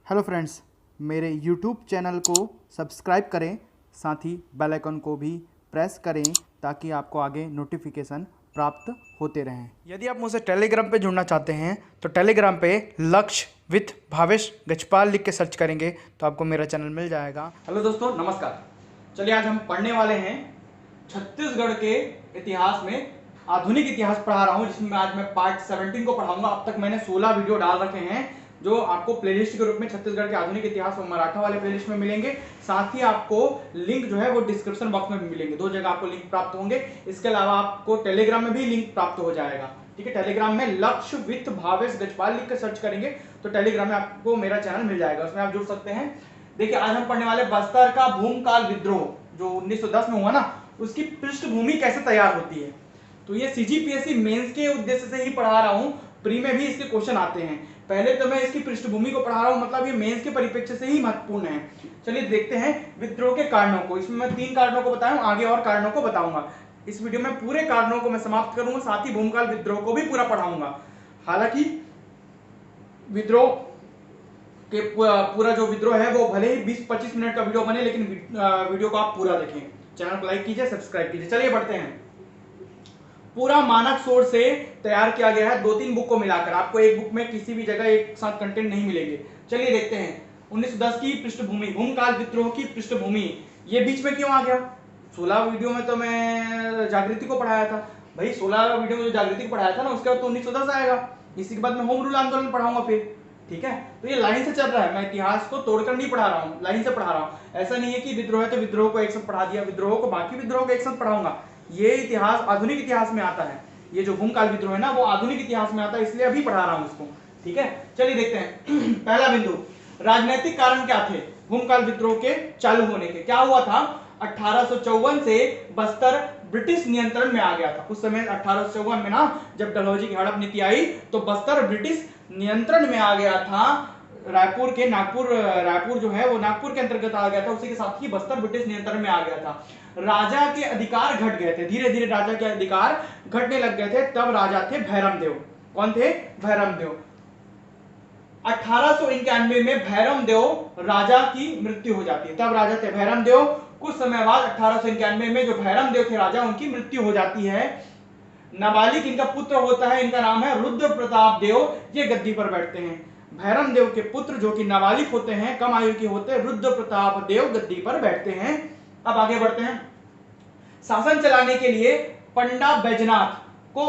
Hello friends, मेरे YouTube channel को subscribe करें, साथ ही बेल आइकन को भी प्रेस करें ताकि आपको आगे नोटिफिकेशन प्राप्त होते रहें। यदि आप मुझसे टेलीग्राम पे जुड़ना चाहते हैं तो टेलीग्राम पे लक्ष्य विथ भावेश गजपाल लिख के सर्च करेंगे तो आपको मेरा चैनल मिल जाएगा। हेलो दोस्तों, नमस्कार। चलिए आज हम पढ़ने वाले हैं छत्तीसगढ़ के इतिहास में आधुनिक इतिहास पढ़ा रहा हूं, जिसमें आज मैं पार्ट 17 को पढ़ाऊंगा। अब तक मैंने 16 वीडियो डाल रखे हैं जो आपको प्लेलिस्ट के रूप में छत्तीसगढ़ के आधुनिक इतिहास और मराठा वाले प्लेलिस्ट में मिलेंगे। साथ ही आपको लिंक जो है वो डिस्क्रिप्शन बॉक्स में भी मिलेंगे, दो जगह आपको लिंक प्राप्त होंगे। इसके अलावा आपको टेलीग्राम में भी लिंक प्राप्त हो जाएगा। ठीक है, टेलीग्राम में लक्ष्य विथ भावेश गजपाल लिख कर सर्च करेंगे तो टेलीग्राम में आपको मेरा चैनल मिल जाएगा, उसमें आप जुड़ सकते हैं। देखिए आज हम पढ़ने वाले बस्तर का भूमकाल विद्रोह जो 1910 में हुआ ना, उसकी पृष्ठभूमि कैसे तैयार होती है। तो ये सीजीपीएससी मेंस के उद्देश्य से ही पढ़ा रहा हूं, प्री में भी इसके क्वेश्चन आते हैं। पहले तो मैं इसकी पृष्ठभूमि को पढ़ा रहा हूं, मतलब ये मेंस के परिप्रेक्ष्य से ही महत्वपूर्ण है। चलिए देखते हैं विद्रोह के कारणों को। इसमें मैं 3 कारणों को बताया हूं, आगे और कारणों को बताऊंगा। इस वीडियो में पूरे कारणों को मैं समाप्त करूंगा, साथ ही भूमकाल विद्रोह को भी पूरा पढ़ाऊंगा। हालांकि विद्रोह के पूरा जो विद्रोह है वो भले ही 20-25 मिनट का वीडियो बने, लेकिन वीडियो को आप पूरा देखें। चैनल को लाइक कीजिए, सब्सक्राइब कीजिए। चलिए बढ़ते हैं। पूरा मानक सोर्स से तैयार किया गया है 2-3 बुक को मिलाकर। आपको एक बुक में किसी भी जगह एक साथ कंटेंट नहीं मिलेंगे। चलिए देखते हैं 1910 की पृष्ठभूमि, भूमकाल विद्रोह की पृष्ठभूमि। ये बीच में क्यों आ गया? 16 वीडियो में तो मैं जागृति को पढ़ाया था भाई। 16 वीडियो में जो जागृति को पढ़ाया था ना, उसके बाद तो 1910 आएगा। इसी के बाद मैं होम रूल आंदोलन पढ़ाऊंगा फिर। ठीक है, तो ये लाइन से चल रहा है। मैं इतिहास को तोड़कर नहीं पढ़ा रहा हूँ, लाइन से पढ़ा रहा हूँ। ऐसा नहीं है कि विद्रोह है तो विद्रोह को एक साथ पढ़ा दिया, विद्रोह को बाकी विद्रोह को एक साथ पढ़ाऊंगा। ये इतिहास आधुनिक इतिहास में आता है। ये जो भूमकाल विद्रोह है ना, वो आधुनिक इतिहास में आता है, इसलिए अभी पढ़ा रहा हूं इसको। ठीक है, चलिए देखते हैं। पहला बिंदु, राजनीतिक कारण क्या थे भूमकाल विद्रोह के चालू होने के। क्या हुआ था? 1854 से बस्तर ब्रिटिश नियंत्रण में आ गया था। उस समय 1854 में ना, जब डलहौजी की हड़प नीति आई तो बस्तर ब्रिटिश नियंत्रण में आ गया था। रायपुर जो है वो नागपुर के अंतर्गत आ गया था। उसी के साथ ही बस्तर ब्रिटिश नियंत्रण में आ गया था। राजा के अधिकार घट गए थे, धीरे धीरे राजा के अधिकार घटने लग गए थे। तब राजा थे भैरम देव। कौन थे? भैरम देव। 1891 में भैरम देव राजा की मृत्यु हो जाती है। तब राजा थे भैरम देव। कुछ समय बाद 1891 में जो भैरम देव थे राजा, उनकी मृत्यु हो जाती है। नाबालिग इनका पुत्र होता है, इनका नाम है रुद्र प्रताप देव। ये गद्दी पर बैठते हैं। भैरम देव के पुत्र जो कि नाबालिग होते हैं, कम आयु के होते हैं, रुद्र प्रताप देव गद्दी पर बैठते हैं। अब आगे बढ़ते हैं। शासन चलाने के लिए पंडा बैजनाथ को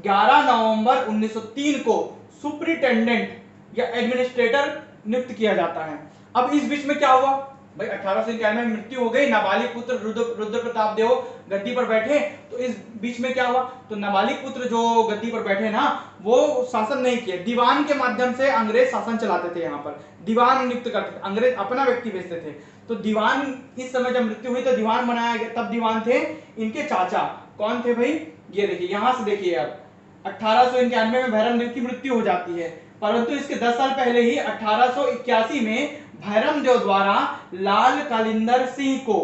11 नवंबर 1903 को सुप्रिटेंडेंट या एडमिनिस्ट्रेटर नियुक्त किया जाता है। अब इस बीच में क्या हुआ भाई? 1891 में मृत्यु हो गई, नाबालिग पुत्र रुद्र प्रताप देव गद्दी पर बैठे। तो इस बीच में क्या हुआ? तो नाबालिग पुत्र जो गद्दी पर बैठे ना, वो शासन नहीं किए। दीवान के माध्यम से अंग्रेज शासन चलाते थे। यहाँ पर दीवान नियुक्त करते थे, अंग्रेज अपना व्यक्ति भेजते थे। तो दीवान, इस समय जब मृत्यु हुई तो दीवान बनाया गया। तब दीवान थे इनके चाचा। कौन थे भाई? ये देखिए, यहां से देखिए। अब 1891 में भैरम देव की मृत्यु हो जाती है, परंतु इसके 10 साल पहले ही 1881 में भैरम देव द्वारा लाल कालिंदर सिंह को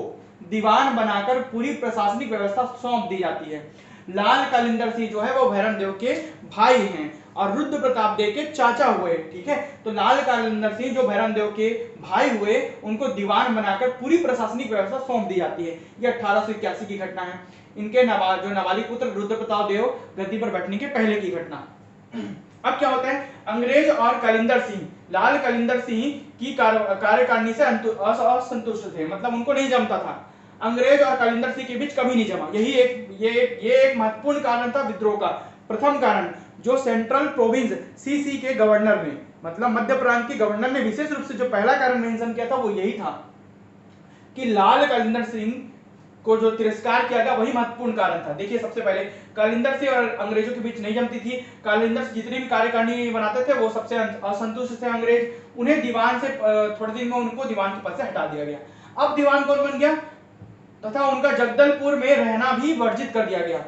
दीवान बनाकर पूरी प्रशासनिक व्यवस्था सौंप दी जाती है। लाल कालिंदर सिंह जो है वो भैरम देव के भाई हैं और रुद्र प्रताप देव के चाचा हुए। ठीक है, तो लाल कालिंदर सिंह जो भैरम देव के भाई हुए, उनको दीवान बनाकर पूरी प्रशासनिक व्यवस्था सौंप दी जाती है। ये 1881 की घटना है। इनके जो नाबालिग पुत्र रुद्र प्रताप देव गद्दी पर बैठने के पहले की घटना। अब क्या होता है? अंग्रेज और कालिंदर सिंह, लाल कालिंदर सिंह की कार्यकारिणी से असंतुष्ट थे, मतलब उनको नहीं जमता था। अंग्रेज और कालिंदर सिंह के बीच कभी नहीं जमा। यही एक महत्वपूर्ण कारण था विद्रोह का। प्रथम कारण, जो सेंट्रल प्रोविंस सीसी के गवर्नर ने, मतलब मध्य प्रांत के गवर्नर ने विशेष रूप से जो पहला कारण मेंशन किया था वो यही था कि लाल कालिंदर सिंह को जो तिरस्कार किया गया, वही महत्वपूर्ण कारण था। देखिए, सबसे पहले कालिंदर सिंह और अंग्रेजों के बीच नहीं जमती थी। कालिंदर जितनी भी कार्यकारिणी बनाते थे वो सबसे असंतुष्ट थे अंग्रेज। उन्हें दीवान से थोड़े दिन में उनको दीवान के पद से हटा दिया गया। अब दीवान कौन बन गया? तथा उनका जगदलपुर में रहना भी वर्जित कर दिया गया।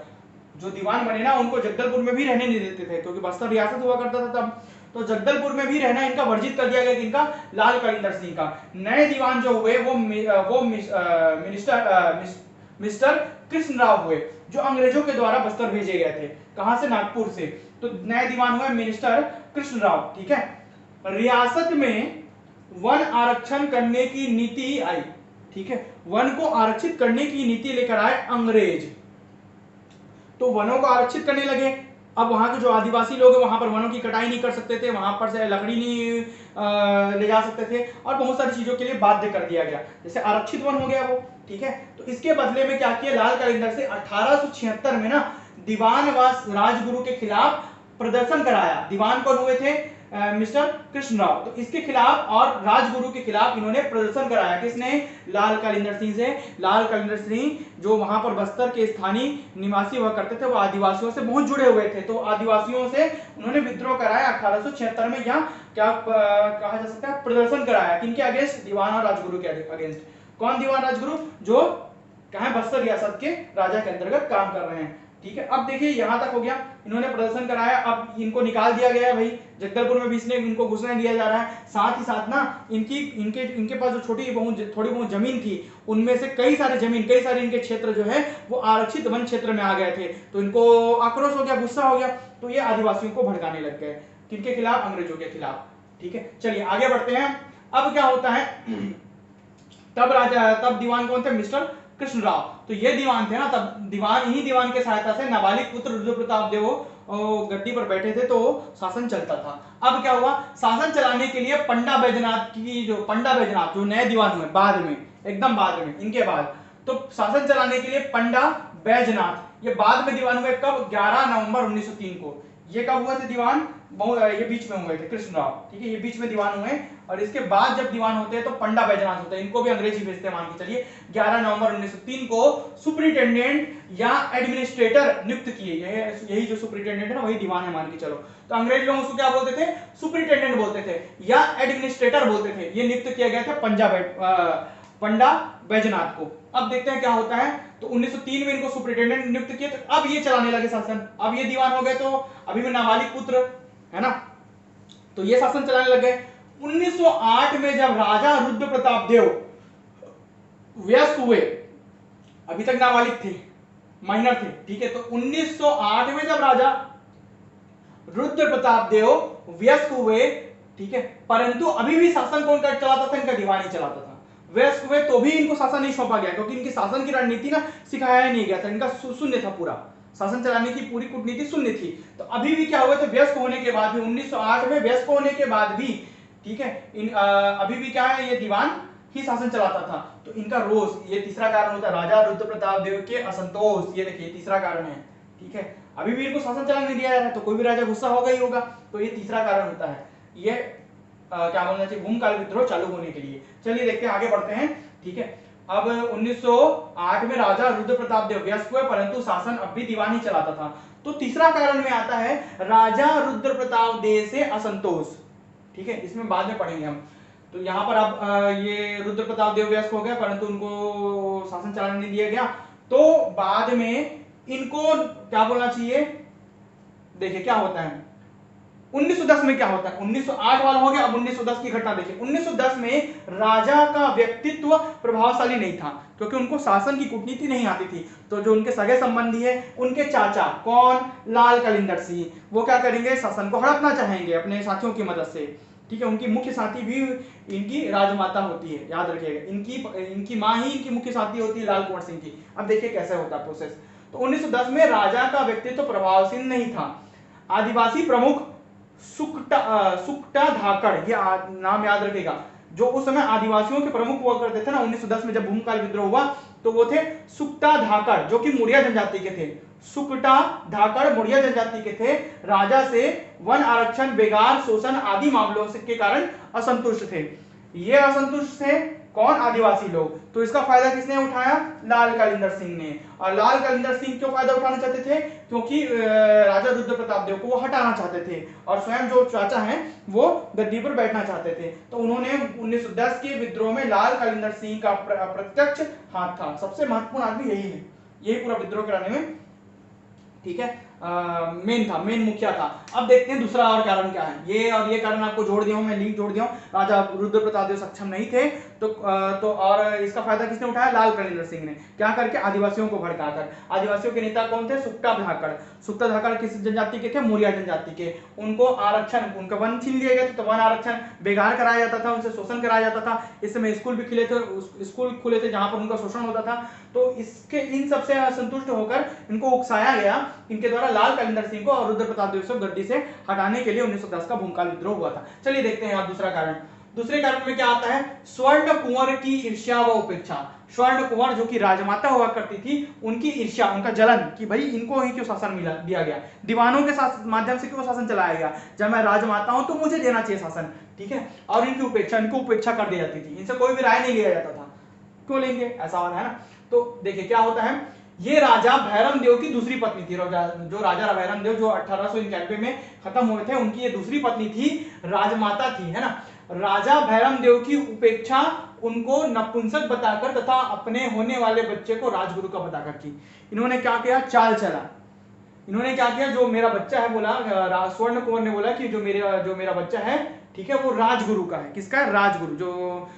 जो दीवान बने ना, उनको जगदलपुर में भी रहने नहीं देते थे, क्योंकि बस्तर रियासत हुआ करता था तब। तो जगदलपुर में भी रहना इनका वर्जित कर दिया गया। इनका लाल कालिंदर सिंह का। नए दीवान जो हुए वो मिस्टर कृष्णराव हुए, जो अंग्रेजों के द्वारा बस्तर भेजे गए थे। कहां से? नागपुर से। तो नए दीवान हुए मिनिस्टर कृष्णराव। ठीक है, रियासत में वन आरक्षण करने की नीति आई। ठीक है, वन को आरक्षित करने की नीति लेकर आए अंग्रेज। तो वनों को आरक्षित करने लगे। अब वहां के जो आदिवासी लोग हैं वहां पर वनों की कटाई नहीं कर सकते थे, वहां पर से लकड़ी नहीं ले जा सकते थे, और बहुत सारी चीजों के लिए बाध्य कर दिया गया, जैसे आरक्षित वन हो गया वो। ठीक है, तो इसके बदले में क्या किया लाल कलिंदर से 1876 में ना दीवान व राजगुरु के खिलाफ प्रदर्शन कराया। दीवान कौन हुए थे? मिस्टर कृष्णराव। तो इसके खिलाफ और राजगुरु के खिलाफ इन्होंने प्रदर्शन कराया। किसने? लाल कलिंदर सिंह से। लाल कलिंदर सिंह जो वहां पर बस्तर के स्थानीय निवासी हुआ करते थे, वो आदिवासियों से बहुत जुड़े हुए थे, तो आदिवासियों से उन्होंने विद्रोह कराया 1876 में। यहाँ क्या कहा जा सकता है? प्रदर्शन कराया। किनके अगेंस्ट? दीवान और राजगुरु के अगेंस्ट। कौन दीवान राजगुरु? जो कहा बस्तर रियासत के राजा के अंतर्गत काम कर रहे हैं। ठीक है, अब देखिए यहां तक हो गया, इन्होंने प्रदर्शन कराया। अब इनको निकाल दिया गया है भाई, जगदलपुर में भी इसने इनको घुसने दिया जा रहा है। साथ ही साथ ना इनके पास जो थोड़ी बहुत जमीन थी, उनमें से कई सारे इनके क्षेत्र जो है वो आरक्षित वन क्षेत्र में आ गए थे। तो इनको आक्रोश हो गया, गुस्सा हो गया, तो ये आदिवासियों को भड़काने लग गए। किनके खिलाफ? अंग्रेजों के खिलाफ। ठीक है, चलिए आगे बढ़ते हैं। अब क्या होता है, तब दीवान कौन थे? मिस्टर कृष्णराव। तो ये दीवान थे ना, तब दीवान के सहायता से नाबालिग पुत्र रुद्र प्रताप देव गद्दी पर बैठे थे, तो शासन चलता था। अब क्या हुआ, शासन चलाने के लिए पंडा बैजनाथ जो नए दीवान हुए बाद में, एकदम बाद में, इनके बाद, तो शासन चलाने के लिए पंडा बैजनाथ ये बाद में दीवान हुए। कब? 11 नवंबर 1903 को। ये कब हुए थे दीवान? ये बीच में हुए थे कृष्णराव। ठीक है, ये बीच में दीवान हुए, और इसके बाद जब दीवान होते हैं तो पंडा बैजनाथ होते हैं। इनको भी अंग्रेजी भेजते हैं, मान के चलिए 11 नवंबर 1903 को सुपरिटेंडेंट या एडमिनिस्ट्रेटर नियुक्त किए। यही जो सुपरिटेंडेंट है ना, वही दीवान है, मान के चलो। तो अंग्रेज लोग उसको क्या बोलते थे? सुपरिटेंडेंट बोलते थे या एडमिनिस्ट्रेटर बोलते थे। ये नियुक्त किया गया था पंडा बैजनाथ को। अब देखते हैं क्या होता है। तो 1903 में इनको सुपरिटेंडेंट नियुक्त किया, तो अब ये चलाने लगे शासन। अब ये दीवान हो गए, तो अभी भी नाबालिग पुत्र है ना, तो ये शासन चलाने लग गए। 1908 में जब राजा रुद्र प्रताप देव वयस्क हुए, अभी तक नाबालिग थे, माइनर थे। ठीक है, तो 1908 में जब राजा रुद्र प्रताप देव वयस्क हुए, ठीक है, परंतु अभी भी शासन कौन चलाता था? इनका दीवान ही चलाता था। वयस्क हुए तो भी इनको शासन नहीं सौंपा गया, क्योंकि इनकी शासन की रणनीति ना सिखाया ही नहीं गया था। इनका शून्य था, पूरा शासन चलाने की पूरी कूटनीति शून्य थी। तो अभी भी क्या हुए थे? वयस्क होने के बाद भी, 1908 में वयस्क होने के बाद भी, ठीक है, अभी भी क्या है, ये दीवान ही शासन चलाता था। तो इनका रोष, ये तीसरा कारण होता है, राजा रुद्र प्रताप देव के असंतोष। ये देखिए तीसरा कारण है। ठीक है, अभी भी इनको शासन चलाने नहीं दिया जा रहा है, तो कोई भी राजा गुस्सा होगा ही होगा। तो ये तीसरा कारण होता है, ये क्या बोलना चाहिए, भूमकाल विद्रोह चालू होने के लिए। चलिए देखते हैं, आगे बढ़ते हैं। ठीक है, अब 1908 में राजा रुद्र प्रताप देव वयस्क हुए, परंतु शासन अब भी दीवान ही चलाता था। तो तीसरा कारण में आता है राजा रुद्र प्रताप देव से असंतोष। ठीक है, इसमें बाद में पढ़ेंगे हम। तो यहां पर अब ये रुद्र प्रताप देव वयस्क हो गया, परंतु उनको शासन चलाने नहीं दिया गया। तो बाद में इनको क्या बोलना चाहिए, देखिए क्या होता है 1910 में। क्या होता है, 1908 वाला हो गया, अब 1910 की घटना देखिए। 1910 में राजा का व्यक्तित्व प्रभावशाली नहीं था, क्योंकि उनको शासन की कूटनीति नहीं आती थी। तो जो उनके सगे संबंधी है, उनके चाचा कौन, लाल कलिंदर सिंह, वो क्या करेंगे, शासन को हड़पना चाहेंगे अपने साथियों की मदद से। ठीक है, उनकी मुख्य साथी भी इनकी राजमाता होती है, याद रखिएगा। इनकी मां ही इनकी मुख्य साथी होती है लाल कुंवर सिंह की। अब देखिए कैसे होता है प्रोसेस। तो 1910 में राजा का व्यक्तित्व प्रभावशील नहीं था। आदिवासी प्रमुख सुकटा धाकड़, ये नाम याद रखेगा, जो उस समय आदिवासियों के प्रमुख हुआ करते थे ना 1910 में जब भूमकाल विद्रोह हुआ, तो वो थे सुकटा धाकड़, जो कि मुड़िया जनजाति के थे। सुकटा धाकड़ मुड़िया जनजाति के थे। राजा से वन आरक्षण, बेगार शोषण आदि मामलों के कारण असंतुष्ट थे। ये असंतुष्ट थे कौन, आदिवासी लोग। तो इसका फायदा किसने उठाया, लाल कलिंदर सिंह ने। और लाल कलिंदर सिंह क्यों फायदा उठाना चाहते थे, क्योंकि राजा रुद्र प्रताप देव को वो हटाना चाहते थे, और स्वयं जो चाचा हैं वो गद्दी पर बैठना चाहते थे। तो उन्होंने 1910 के विद्रोह में लाल कलिंदर सिंह का प्रत्यक्ष हाथ था। सबसे महत्वपूर्ण आदमी यही है, यही पूरा विद्रोह कराने में। ठीक है, मेन मुखिया था। अब देखते हैं दूसरा और कारण क्या है। ये और ये कारण आपको जोड़ दिया हूं मैं, लिंक जोड़ दिया हूं। राजा रुद्र प्रताप देव सक्षम नहीं थे तो और इसका फायदा किसने उठाया? लाल कलिंदर सिंह ने। क्या करके? आदिवासियों को भड़काकर। आदिवासियों के नेता कौन थे? सुक्ता धाकड़। सुक्ता धाकड़ किस जनजाति के थे? मौर्य जनजाति के। उनको आरक्षण, उनका वन छीन लिया गया था तो वन आरक्षण बेगार कराया जाता था, उनसे शोषण कराया जाता था। इस समय स्कूल भी खुले थे जहां पर उनका शोषण होता था। तो इसके इन सबसे असंतुष्ट होकर इनको उकसाया गया, इनके द्वारा लाल कलिंदर सिंह को और रुद्र प्रताप देव को गद्दी से हटाने के लिए 1910 का भूमकाल विद्रोह हुआ था। चलिए देखते हैं आप दूसरा कारण। दूसरे कारण में क्या आता है? स्वर्ण कुंवर की ईर्ष्या व उपेक्षा। स्वर्ण कुंवर जो कि राजमाता हुआ करती थी, उनकी ईर्ष्या, उनका जलन कि भाई इनको ही क्यों शासन मिला दिया गया, दीवानों के माध्यम से क्यों शासन चलाया गया, जब मैं राजमाता हूं तो मुझे देना चाहिए शासन, ठीक है। और इनकी उपेक्षा, इनको उपेक्षा कर दी जाती थी, इनसे कोई भी राय नहीं लिया जाता था। क्यों लेंगे? ऐसा वाला है ना। तो देखिए क्या होता है, ये राजा भैरम देव की दूसरी पत्नी थी। जो राजा भैरम देव जो 1891 में खत्म हुए थे, उनकी ये दूसरी पत्नी थी, राजमाता थी, है ना। राजा भैरम देव की उपेक्षा उनको नपुंसक बताकर तथा अपने होने वाले बच्चे को राजगुरु का बताकर की। इन्होंने क्या किया? चाल चला। इन्होंने क्या किया? जो मेरा बच्चा है, बोला स्वर्ण कुंवर ने बोला कि जो मेरा बच्चा है, ठीक है, वो राजगुरु का है। किसका? राजगुरु, जो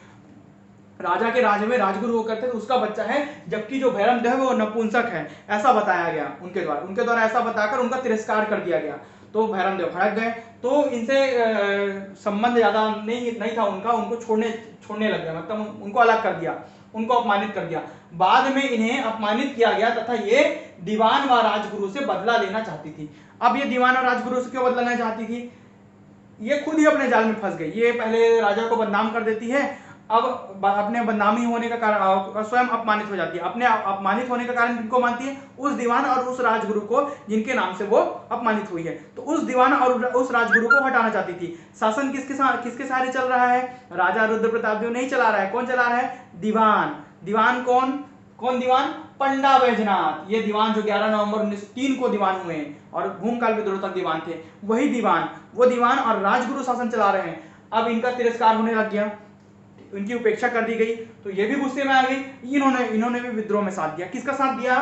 राजा के राज्य में राजगुरु वो करते थे उसका बच्चा है, जबकि जो भैरम देव है वो नपुंसक है, ऐसा बताया गया उनके द्वारा ऐसा बताकर उनका तिरस्कार कर दिया गया। तो भैरम देव भड़क गए, तो इनसे संबंध ज्यादा नहीं था उनका, उनको छोड़ने लग गया, मतलब उनको अलग कर दिया, उनको अपमानित कर दिया। बाद में इन्हें अपमानित किया गया तथा ये दीवान व राजगुरु से बदला लेना चाहती थी। अब ये दीवान और राजगुरु से क्यों बदला लेना चाहती थी? ये खुद ही अपने जाल में फंस गई। ये पहले राजा को बदनाम कर देती है, अब अपने बदनामी होने का कारण स्वयं अपमानित हो जाती है। अपने अपमानित होने का कारण किनको मानती है? उस दीवान और उस राजगुरु को जिनके नाम से वो अपमानित हुई है। तो उस दीवान और उस राजगुरु को हटाना चाहती थी। शासन किसके सहारे चल रहा है? राजा रुद्र प्रताप देव नहीं चला रहा है। कौन चला रहा है? दीवान। दीवान कौन दीवान? पंडा बैजनाथ। ये दीवान जो 11 नवंबर 1903 को दीवान हुए और भूमकाल विद्रोह तक दीवान थे, वही दीवान, वो दीवान और राजगुरु शासन चला रहे हैं। अब इनका तिरस्कार होने लग गया, उनकी उपेक्षा कर दी गई, तो ये भी गुस्से में आ गई। इन्होंने भी विद्रोह में साथ दिया। किसका साथ दिया?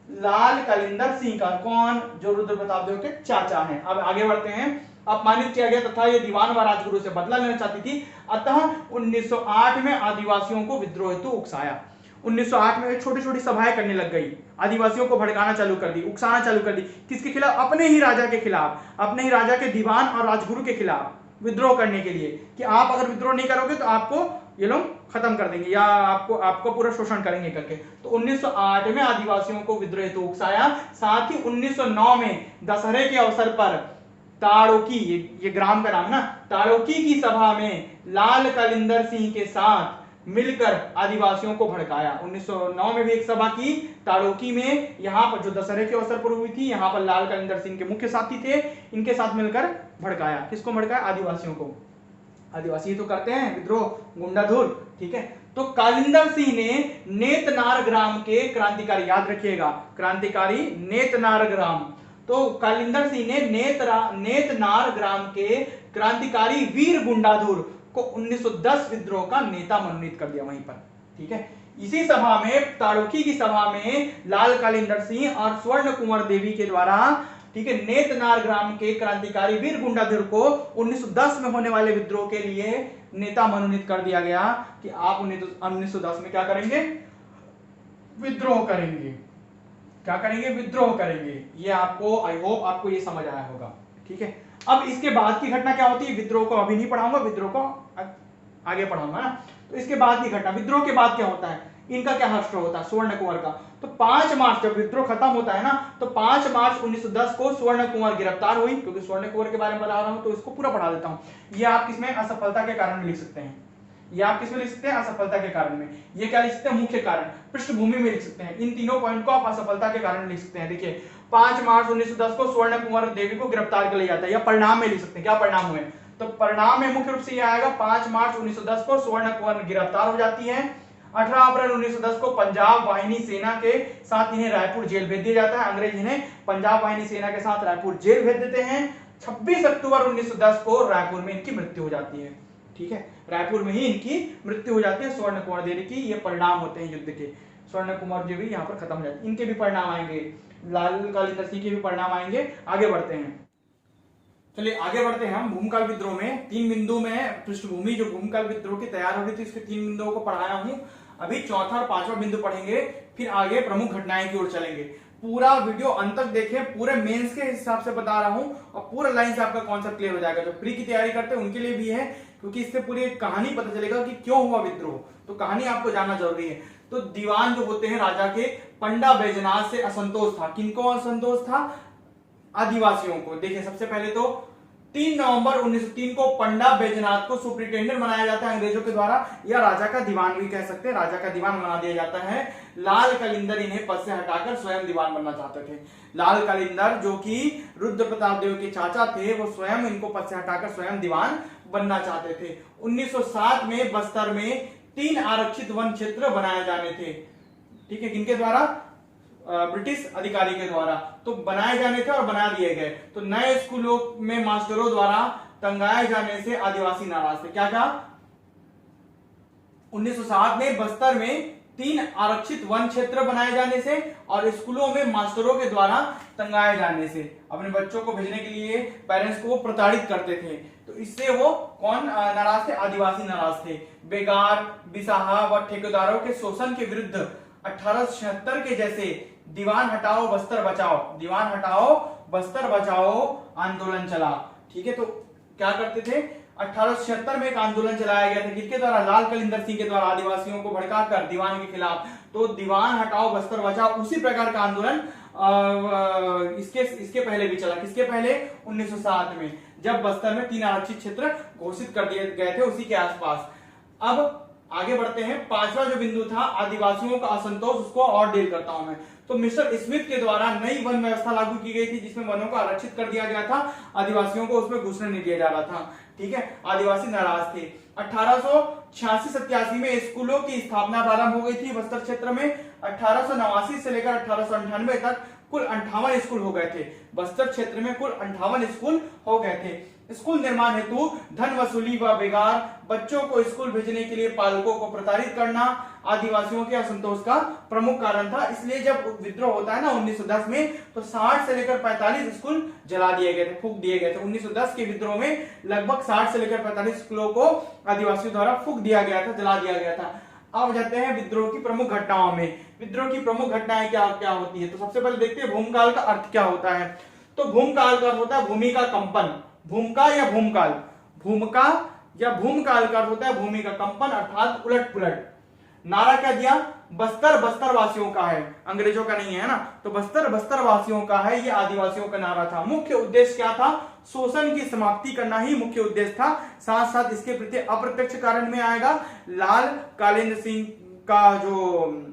लाल कलिंदर सिंह का। कौन? जो रुद्र प्रताप देव के चाचा हैं। अब आगे बढ़ते हैं। अपमानित किया गया तथा ये दीवान व राजगुरु से बदला लेना चाहती थी, अतः 1908 में आदिवासियों को विद्रोह हेतु उकसाया। 1908 में छोटी छोटी सभाएं करने लग गई, आदिवासियों को भड़काना चालू कर दी, उकसाना चालू कर दी। किसके खिलाफ? अपने ही राजा के खिलाफ, अपने ही राजा के दीवान और राजगुरु के खिलाफ विद्रोह करने के लिए, कि आप अगर विद्रोह नहीं करोगे तो आपको ये लोग खत्म कर देंगे या आपको पूरा शोषण करेंगे करके। तो 1908 में आदिवासियों को विद्रोह हेतु उकसाया। साथ ही 1909 में दशहरे के अवसर पर ताड़ोकी, ये ग्राम का नाम ना, ताड़ोकी की सभा में लाल कलिंदर सिंह के साथ मिलकर आदिवासियों को भड़काया। 1909 में भी एक सभा की ताड़ोकी में, यहाँ पर जो दशहरे के अवसर पर हुई थी, यहाँ पर लाल कलिंदर सिंह के मुख्य साथी थे, इनके साथ मिलकर भड़काया। किसको भड़काया? आदिवासियों को। आदिवासी तो करते हैं विद्रोह, गुंडाधुर, ठीक है। तो कालिंदर सिंह ने नेतनार ग्राम के क्रांतिकारी, याद रखिएगा, क्रांतिकारी नेतनार ग्राम, तो कालिंदर सिंह ने नेतनार ग्राम के क्रांतिकारी वीर गुंडाधुर को 1910 विद्रोह का नेता मनोनीत कर दिया वहीं पर, ठीक है। इसी सभा में, ताड़ोकी की सभा में, लाल कालिंदर सिंह और स्वर्ण कुंवर देवी के द्वारा, ठीक है, नेतनार ग्राम के क्रांतिकारी वीर गुंडाधुर को 1910 में होने वाले विद्रोह के लिए नेता मनोनीत कर दिया गया कि आप 1910 में क्या करेंगे? विद्रोह करेंगे। क्या करेंगे? विद्रोह करेंगे। ये आपको, आई होप आपको ये समझ आया होगा, ठीक है। अब इसके बाद की घटना क्या होती है? विद्रोह को अभी नहीं पढ़ाऊंगा, विद्रोह को आगे पढ़ाऊंगा ना। तो इसके बाद की घटना, विद्रोह के बाद क्या होता है, इनका क्या हश्र होता है स्वर्ण कुंवर का? तो 5 मार्च, जब विद्रोह खत्म होता है ना, तो 5 मार्च 1910 को स्वर्ण कुंवर गिरफ्तार हुई। क्योंकि स्वर्ण कुंवर के बारे में बता रहा हूं तो इसको पूरा पढ़ा देता हूं। ये आप किसमें? असफलता के कारण में लिख सकते हैं। ये आप किसमें लिख सकते हैं? असफलता के कारण में। ये क्या लिख सकते हैं? मुख्य कारण, पृष्ठभूमि में लिख सकते हैं। इन तीनों पॉइंट को आप असफलता के कारण लिख सकते हैं। देखिए 5 मार्च 1910 को स्वर्ण कुंवर देवी को गिरफ्तार कर लिया जाता है, या परिणाम में लिख सकते हैं। क्या परिणाम हुए? तो परिणाम में मुख्य रूप से यह आएगा, 5 मार्च 1910 को स्वर्ण कुंवर गिरफ्तार हो जाती है। 18 अप्रैल 1910 को पंजाब वाहिनी सेना के साथ इन्हें रायपुर जेल भेज दिया जाता है। अंग्रेज इन्हें पंजाब वाहिनी सेना के साथ रायपुर जेल भेज देते हैं। 26 अक्टूबर 1910 को रायपुर में इनकी मृत्यु हो जाती है, ठीक है। रायपुर में ही इनकी मृत्यु हो जाती है स्वर्ण कुंवर देवी की। ये परिणाम होते हैं युद्ध के। स्वर्ण कुमार जी भी यहाँ पर खत्म हो जाते, इनके भी परिणाम आएंगे, लाल कालिंदर सिंह के भी परिणाम आएंगे। आगे बढ़ते हैं, चलिए आगे बढ़ते हैं हम भूमकाल विद्रोह में। 3 बिंदु में पृष्ठभूमि जो भूमकाल विद्रोह की तैयार हो रही थी, इसके 3 बिंदुओं को पढ़ाया हूं। अभी चौथा और 5वां बिंदु पढ़ेंगे, फिर आगे प्रमुख घटनाएं की ओर चलेंगे। पूरा वीडियो अंत तक देखें, पूरे मेंस के हिसाब से बता रहा हूं और पूरा लाइन से आपका कॉन्सेप्ट क्लियर हो जाएगा। जो प्री की तैयारी करते हैं उनके लिए भी है, क्योंकि इससे पूरी कहानी पता चलेगा कि क्यों हुआ विद्रोह, तो कहानी आपको जानना जरूरी है। तो दीवान जो होते हैं राजा के, पंडा बैजनाथ से असंतोष था। किनको असंतोष था? आदिवासियों को। देखिए सबसे पहले तो 3 नवंबर 1903 को पंडा बैजनाथ को सुप्रिंटेंडेंट बनाया जाता है अंग्रेजों के द्वारा, या राजा का दीवान भी कह सकते हैं, राजा का दीवान बना दिया जाता है। लाल कलिंदर इन्हें पद से हटाकर स्वयं दीवान बनना चाहते थे। लाल कलिंदर जो कि रुद्र प्रताप देव के चाचा थे, वो स्वयं इनको पद से हटाकर स्वयं दीवान बनना चाहते थे। 1907 में बस्तर में 3 आरक्षित वन क्षेत्र बनाए जाने थे। ठीक है, किनके द्वारा? ब्रिटिश अधिकारी के द्वारा। तो बनाए जाने थे और बना दिए गए। तो नए स्कूलों में मास्टरों द्वारा तंगाए जाने से आदिवासी नाराज थे। क्या कहा? 1907 में बस्तर में 3 आरक्षित वन क्षेत्र बनाए जाने से और स्कूलों में मास्टरों के द्वारा तंगाए जाने से। अपने बच्चों को भेजने के लिए पेरेंट्स को वो प्रताड़ित करते थे, तो इससे वो कौन नाराज थे? आदिवासी नाराज थे। बेगार, बिसाहा व ठेकेदारों के शोषण के विरुद्ध 1876 के जैसे दीवान हटाओ बस्तर बचाओ, दीवान हटाओ बस्तर बचाओ आंदोलन चला। ठीक है, तो क्या करते थे? 1876 में एक आंदोलन चलाया गया था, किसके द्वारा? लाल कलिंदर सिंह के द्वारा, आदिवासियों को भड़काकर दीवान के खिलाफ। तो दीवान हटाओ बस्तर बचाओ, उसी प्रकार का आंदोलन इसके पहले भी चला। किसके पहले? 1907 में, जब बस्तर में 3 आरक्षित क्षेत्र घोषित कर दिए गए थे, उसी के आसपास। अब आगे बढ़ते हैं, 5वां जो बिंदु था आदिवासियों का असंतोष, उसको और डील करता हूं मैं। तो मिस्टर स्मिथ के द्वारा नई वन व्यवस्था लागू की गई थी, जिसमें वनों को आरक्षित कर दिया गया था, आदिवासियों को उसमें घुसने नहीं दिया जा रहा था। ठीक है, आदिवासी नाराज थे। 1886-87 में स्कूलों की स्थापना प्रारंभ हो गई थी बस्तर क्षेत्र में। 1889 से लेकर 1898 तक कुल 58 स्कूल हो गए थे। बस्तर क्षेत्र में कुल 58 स्कूल हो गए थे। स्कूल निर्माण हेतु धन वसूली व बेगार बच्चों को स्कूल भेजने के लिए पालकों को प्रताड़ित करना आदिवासियों के असंतोष का प्रमुख कारण था। इसलिए जब विद्रोह होता है ना 1910 में, तो 60 से लेकर 45 स्कूल जला दिए गए थे, फूंक दिए गए थे। 1910 के विद्रोह में लगभग 60 से लेकर 45 स्कूलों को आदिवासियों द्वारा फूंक दिया गया था, जला दिया गया था। अब जाते हैं विद्रोह की प्रमुख घटनाओं में। विद्रोह की प्रमुख घटनाएं क्या क्या होती है? तो सबसे पहले देखते हैं भूमकाल का अर्थ क्या होता है। तो भूमकाल का अर्थ होता है भूमि का कंपन। भूमका या भूमकाल, भूमका या भूमकाल का अर्थ होता है भूमि का कंपन, अर्थात उलट पुलट। नारा क्या दिया? बस्तर बस्तर वासियों का है, अंग्रेजों का नहीं है ना। तो बस्तर बस्तर वासियों का है, ये आदिवासियों का नारा था। मुख्य उद्देश्य क्या था? शोषण की समाप्ति करना ही मुख्य उद्देश्य था। साथ साथ इसके प्रति अप्रत्यक्ष कारण में आएगा लाल कालिंद सिंह का जो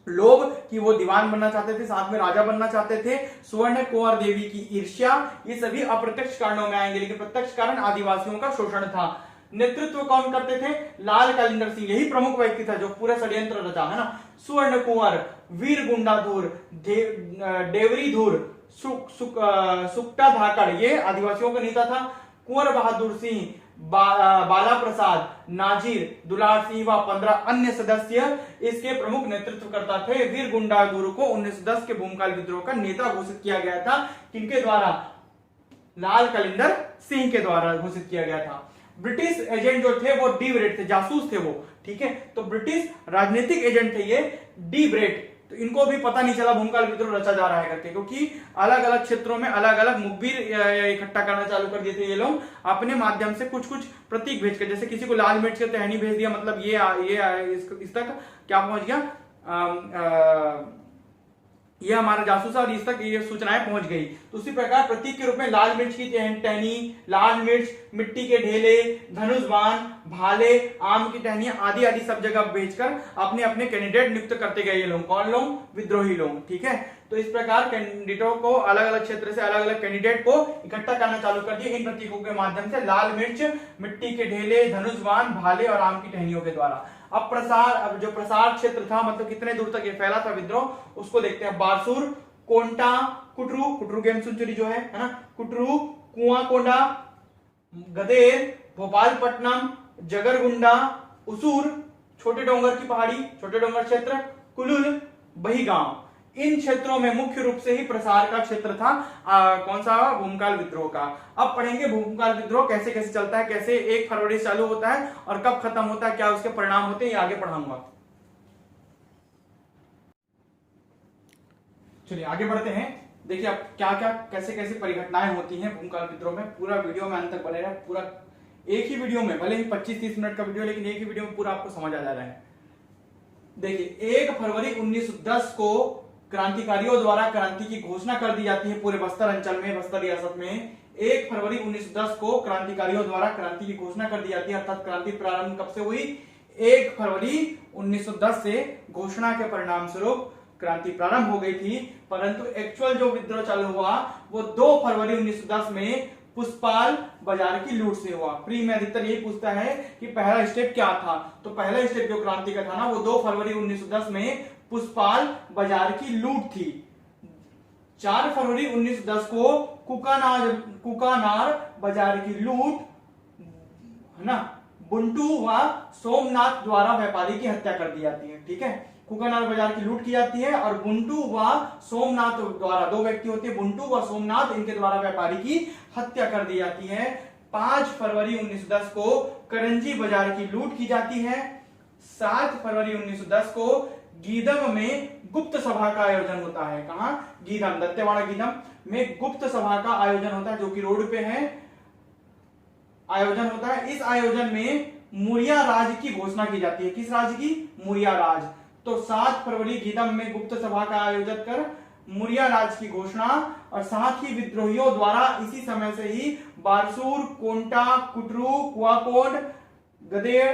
लोभ कि वो दीवान बनना चाहते थे, साथ में राजा बनना चाहते थे, स्वर्ण कुंवर देवी की ईर्ष्या, ये सभी अप्रत्यक्ष कारणों में आएंगे। लेकिन प्रत्यक्ष कारण आदिवासियों का शोषण था। नेतृत्व कौन करते थे? लाल कालिंदर सिंह, यही प्रमुख व्यक्ति था जो पूरा षड्यंत्र रचा है ना। स्वर्ण कुंवर, वीर गुंडाधुर, देवरीधुर, सुक्टा धाकड़, ये आदिवासियों का नेता था। कुंवर बहादुर सिंह, बाला प्रसाद, नाजिर, दुलार सिंह व 15 अन्य सदस्य इसके प्रमुख नेतृत्वकर्ता थे। वीर गुंडाधुर को 1910 के भूमकाल विद्रोह का नेता घोषित किया गया था। किनके द्वारा? लाल कलिंदर सिंह के द्वारा घोषित किया गया था। ब्रिटिश एजेंट जो थे वो डी ब्रेट थे, जासूस थे वो। ठीक है, तो ब्रिटिश राजनीतिक एजेंट थे ये डी ब्रेट। तो इनको भी पता नहीं चला भूमकाल विद्रोह रचा जा रहा है करके, क्योंकि अलग अलग क्षेत्रों में अलग अलग मुखबिर इकट्ठा करना चालू कर दिए थे ये लोग अपने माध्यम से, कुछ कुछ प्रतीक भेजकर। जैसे किसी को लाल मिर्च का टहनी भेज दिया, मतलब ये इस तक क्या पहुंच गया, ये हमारा जासूस और इस तक ये सूचनाएं पहुंच गई। तो उसी प्रकार प्रतीक के रूप में लाल मिर्च की टहनी, लाल मिर्च, मिट्टी के ढेले, धनुष बाण, भाले, आम की टहनियां आदि आदि सब जगह बेचकर अपने अपने कैंडिडेट नियुक्त करते गए ये लोग। कौन लोग? विद्रोही लोग। ठीक है, तो इस प्रकार कैंडिडेटों को अलग अलग क्षेत्र से अलग अलग कैंडिडेट को इकट्ठा करना चालू कर दिया इन प्रतीकों के माध्यम से, लाल मिर्च, मिट्टी के ढेले, धनुष बाण, भाले और आम की टहनियों के द्वारा। अब जो प्रसार क्षेत्र था, मतलब कितने दूर तक ये फैला था विद्रोह, उसको देखते हैं। बारसूर, कोंटा, कुटरू गेम सेंचुरी जो है ना, कुटरू, कुआंकोंडा, गदेर, भोपालपट्टनम, जगरगुंडा, उसूर, छोटे डोंगर की पहाड़ी, छोटे डोंगर क्षेत्र, कुलुल, बहिगांव, इन क्षेत्रों में मुख्य रूप से ही प्रसार का क्षेत्र था कौन सा, भूमकाल विद्रोह का। अब पढ़ेंगे भूमकाल विद्रोह कैसे कैसे चलता है, कैसे 1 फरवरी से चालू होता है और कब खत्म होता है, क्या उसके परिणाम होते हैं, ये आगे पढ़ाऊंगा। चलिए आगे बढ़ते हैं। देखिए अब क्या क्या कैसे कैसे परिघटनाएं होती हैं भूमकाल विद्रोह में, पूरा वीडियो में अंत तक बने रहे, पूरा एक ही वीडियो में, भले ही 25-30 मिनट का वीडियो, लेकिन एक ही वीडियो में पूरा आपको समझ आ जा रहा है। देखिए 1 फरवरी 1910 को क्रांतिकारियों द्वारा क्रांति की घोषणा कर दी जाती है पूरे बस्तर अंचल में, बस्तर रियासत में। 1 फरवरी 1910 को क्रांतिकारियों द्वारा क्रांति की घोषणा कर दी जाती है, अर्थात क्रांति प्रारंभ कब से हुई, 1 फरवरी 1910 से घोषणा के परिणाम स्वरूप क्रांति प्रारंभ हो गई थी। परंतु एक्चुअल जो विद्रोह चालू हुआ वो 2 फरवरी 1910 में पुष्पाल बाजार की लूट से हुआ। प्री में अधिकतर यही पूछता है कि पहला स्टेप क्या था, तो पहला स्टेप जो क्रांति का था ना वो 2 फरवरी 1910 में पुष्पाल बाजार की लूट थी। 4 फरवरी 1910 को कुकानार बाजार की लूट, है ना, बुंटू व सोमनाथ द्वारा व्यापारी की हत्या कर दी जाती है। ठीक है, कुकानार बाजार की लूट की जाती है और बुंटू व सोमनाथ द्वारा, 2 व्यक्ति होते हैं बुंटू व सोमनाथ, इनके द्वारा व्यापारी की हत्या कर दी जाती है। 5 फरवरी 1910 को करंजी बाजार की लूट की जाती है। 7 फरवरी 1910 को गीदम में गुप्त सभा का आयोजन होता है। कहां, गीदम, दत्तेवाड़ा गीदम में गुप्त सभा का आयोजन होता है, जो कि रोड पे है, आयोजन होता है। इस आयोजन में मुरिया राज की घोषणा की जाती है। किस राज की, मुरिया राज। तो 7 फरवरी गीदम में गुप्त सभा का आयोजन कर मुरिया राज की घोषणा, और साथ ही विद्रोहियों द्वारा इसी समय से ही बारसूर, कोंटा, कुटरू, कुआकोट, गदेड़,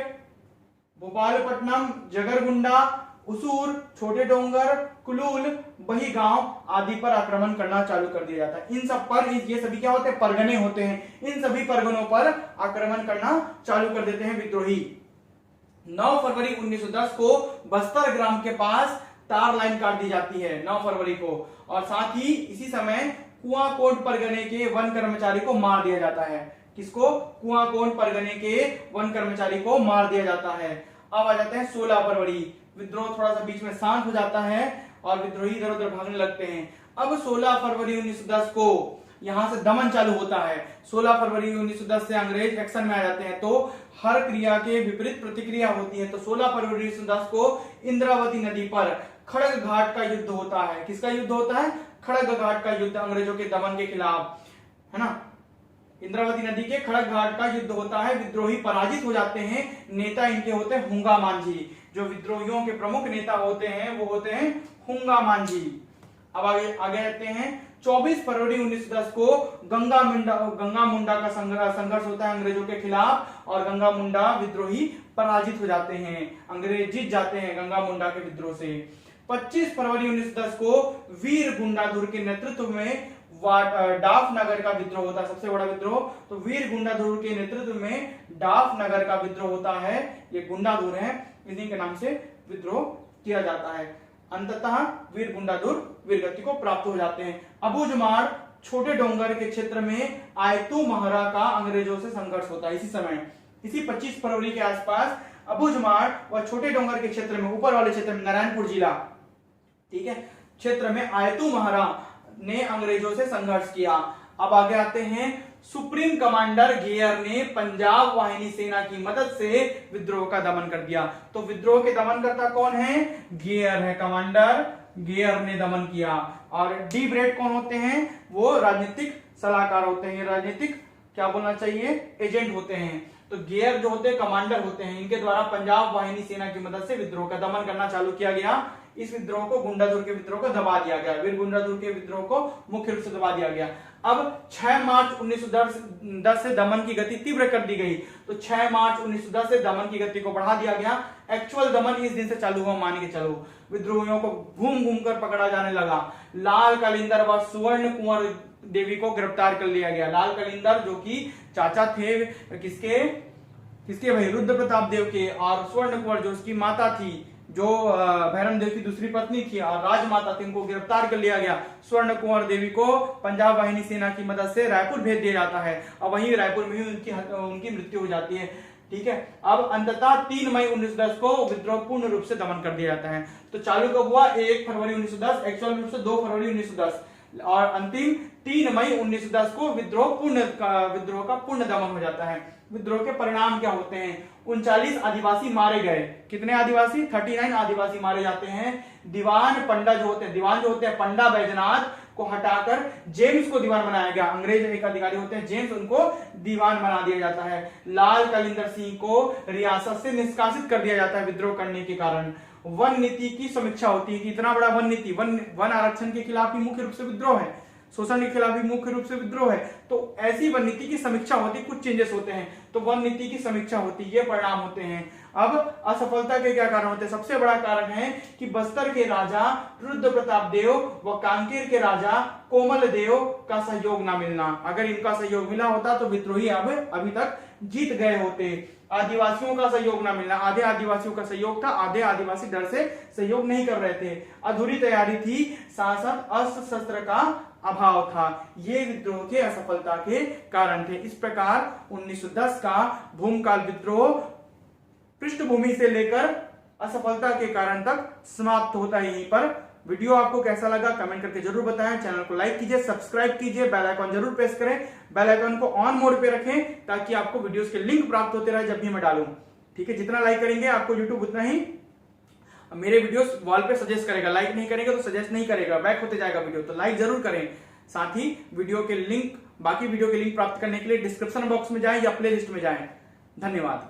भोपालपट्टनम, जगरगुंडा, उसूर, छोटे डोंगर, कुलूल, बहिगांव आदि पर आक्रमण करना चालू कर दिया जाता है। इन सब पर, ये सभी क्या होते हैं, परगने होते हैं, इन सभी परगनों पर आक्रमण करना चालू कर देते हैं विद्रोही। 9 फरवरी 1910 को बस्तर ग्राम के पास तार लाइन काट दी जाती है 9 फरवरी को, और साथ ही इसी समय कुआकोट परगने के वन कर्मचारी को मार दिया जाता है। किसको, कुआकोट परगने के वन कर्मचारी को मार दिया जाता है। अब आ जाते हैं 16 फरवरी, विद्रोह थोड़ा सा बीच में शांत हो जाता है और विद्रोही इधर उधर भागने लगते हैं। अब 16 फरवरी 1910 को यहां से दमन चालू होता है। 16 फरवरी 1910 से अंग्रेज एक्शन में आ जाते हैं, तो हर क्रिया के विपरीत प्रतिक्रिया होती है। तो 16 फरवरी 1910 को इंद्रावती नदी पर खड़ग घाट का युद्ध होता है। किसका युद्ध होता है, खड़ग घाट का युद्ध, अंग्रेजों के दमन के खिलाफ, है ना। इंद्रावती नदी के खड़ग घाट का युद्ध होता है, विद्रोही पराजित हो जाते हैं। नेता इनके होते हैं हुंगा मांझी, जो विद्रोहियों के प्रमुख नेता होते हैं वो होते हैं हुंगा मांझी। अब आगे आते हैं 24 फरवरी 1910 को गंगा मुंडा का संघर्ष होता है अंग्रेजों के खिलाफ, और गंगा मुंडा विद्रोही पराजित हो जाते हैं, अंग्रेज जीत जाते हैं गंगा मुंडा के विद्रोह से। 25 फरवरी 1910 को वीर गुंडाधुर के नेतृत्व में डाफ नगर का विद्रोह होता है, सबसे बड़ा विद्रोह। तो वीर गुंडाधुर के नेतृत्व में डाफ नगर का विद्रोह होता है, ये गुंडाधुर है, इन्हीं के नाम से विद्रोह किया जाता है। अंततः वीर गुंडाधुर वीरगति को प्राप्त हो जाते हैं। अबूझमाड़ छोटे डोंगर के क्षेत्र में आयतू महरा का अंग्रेजों से संघर्ष होता है। इसी समय, इसी 25 फरवरी के आसपास अबूझमाड़ व छोटे डोंगर के क्षेत्र में, ऊपर वाले क्षेत्र में, नारायणपुर जिला, ठीक है, क्षेत्र में आयतू महरा ने अंग्रेजों से संघर्ष किया। अब आगे आते हैं, सुप्रीम कमांडर गेयर ने पंजाब वाहिनी सेना की मदद से विद्रोह का दमन कर दिया। तो विद्रोह के दमनकर्ता कौन है, गेयर है, कमांडर गेयर ने दमन किया। और डी ब्रेड कौन होते हैं, वो राजनीतिक सलाहकार होते हैं, राजनीतिक क्या बोलना चाहिए, एजेंट होते हैं। तो गेयर जो होते हैं कमांडर होते हैं, इनके द्वारा पंजाब वाहिनी सेना की मदद से विद्रोह का दमन करना चालू किया गया। इस विद्रोह को, गुंडाधुर के विद्रोह को दबा दिया गया, वीर गुंडाधुर के विद्रोह को मुख्य रूप से दबा दिया गया। अब 6 मार्च 1910 से दमन की गति तीव्र कर दी गई। तो 6 मार्च 1910 से दमन की गति को बढ़ा दिया गया। एक्चुअल दमन इस दिन से चालू हुआ, मान के चलो। विद्रोहियों को घूम घूम कर पकड़ा जाने लगा। लाल कलिंदर व सुवर्ण कुंवर देवी को गिरफ्तार कर लिया गया। लाल कलिंदर जो कि चाचा थे किसके भाई, रुद्र प्रताप देव के, और स्वर्ण कुंवर जो उसकी माता थी, जो भैरम देव की दूसरी पत्नी थी और राजमाता थी, उनको गिरफ्तार कर लिया गया। स्वर्ण कुंवर देवी को पंजाब वाहिनी सेना की मदद से रायपुर भेज दिया जाता है, और वहीं रायपुर में ही उनकी मृत्यु हो जाती है। ठीक है। अब अंततः 3 मई 1910 को विद्रोह पूर्ण रूप से दमन कर दिया जाता है। तो चालू कब हुआ? 1 फरवरी 1910, एक्चुअल रूप से 2 फरवरी 1910 और अंतिम 3 मई 1910 को विद्रोह का पूर्ण दमन हो जाता है। विद्रोह के परिणाम क्या होते हैं? 39 आदिवासी मारे गए। कितने आदिवासी? 39 आदिवासी मारे जाते हैं। दीवान जो होते हैं पंडा बैजनाथ को हटाकर जेम्स को दीवान बनाया गया। अंग्रेज एक अधिकारी होते हैं जेम्स, उनको दीवान बना दिया जाता है। लाल कलिंदर सिंह को रियासत से निष्कासित कर दिया जाता है विद्रोह करने के कारण। वन नीति की समीक्षा होती है कि इतना बड़ा वन नीति, वन आरक्षण के खिलाफ ही मुख्य रूप से विद्रोह है, शोषण के खिलाफ भी मुख्य रूप से विद्रोह है। तो ऐसी वन नीति की समीक्षा होती है, कुछ चेंजेस होते हैं तो वन नीति की समीक्षा होती है, ये परिणाम होते हैं। अब असफलता के क्या कारण होते हैं? सबसे बड़ा कारण है कि बस्तर के राजा रुद्र प्रताप देव व कांकेर के राजा कोमल देव का सहयोग ना मिलना। अगर इनका सहयोग मिला होता तो विद्रोही अब अभी तक जीत गए होते। आदिवासियों का सहयोग ना मिलना, आधे आदिवासियों का सहयोग था, आधे आदिवासी डर से सहयोग नहीं कर रहे थे। अधूरी तैयारी थी, साथ अस्त्र शस्त्र का अभाव था। ये विद्रोह के असफलता के कारण थे। इस प्रकार 1910 का भूमकाल विद्रोह पृष्ठभूमि से लेकर असफलता के कारण तक समाप्त होता है यहीं पर। वीडियो आपको कैसा लगा कमेंट करके जरूर बताएं। चैनल को लाइक कीजिए, सब्सक्राइब कीजिए, बेल आइकन जरूर प्रेस करें। बेल आइकन को ऑन मोड पे रखें ताकि आपको वीडियोस के लिंक प्राप्त होते रहे जब भी मैं डालूं। ठीक है, जितना लाइक करेंगे आपको यूट्यूब उतना ही मेरे वीडियोस वॉल पे सजेस्ट करेगा। लाइक नहीं करेंगे तो सजेस्ट नहीं करेगा, बैक होते जाएगा वीडियो। तो लाइक जरूर करें। साथ ही वीडियो के लिंक, बाकी वीडियो के लिंक प्राप्त करने के लिए डिस्क्रिप्शन बॉक्स में जाएं या प्ले लिस्ट में जाएं। धन्यवाद।